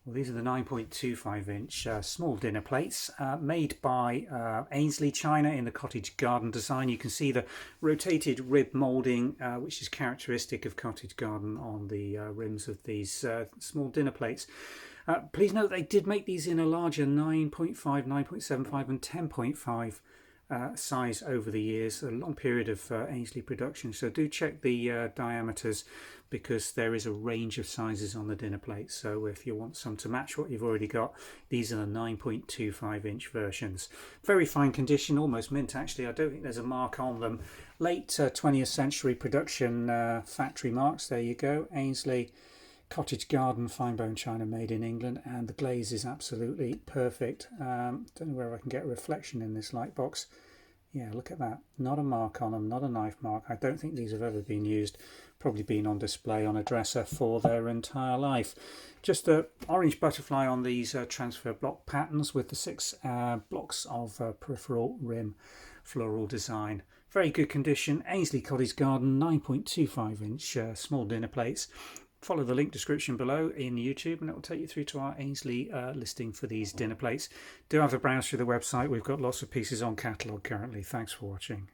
Well, these are the 9.25-inch small dinner plates made by Aynsley China in the Cottage Garden design. You can see the rotated rib moulding, which is characteristic of Cottage Garden, on the rims of these small dinner plates. Please note they did make these in a larger 9.5, 9.75 and 10.5 size over the years, a long period of Aynsley production, so do check the diameters, because there is a range of sizes on the dinner plate. So if you want some to match what you've already got, these are the 9.25-inch versions. Very fine condition, almost mint actually. I don't think there's a mark on them. Late 20th century production factory marks. There you go, Aynsley Cottage Garden, fine bone china, made in England, and the glaze is absolutely perfect. Don't know where I can get a reflection in this light box. Yeah, look at that. Not a mark on them, not a knife mark. I don't think these have ever been used. Probably been on display on a dresser for their entire life. Just an orange butterfly on these transfer block patterns with the 6 blocks of peripheral rim floral design. Very good condition. Aynsley Cottage Garden 9.25-inch small dinner plates. Follow the link description below in YouTube and it will take you through to our Aynsley listing for these dinner plates. Do have a browse through the website. We've got lots of pieces on catalogue currently. Thanks for watching.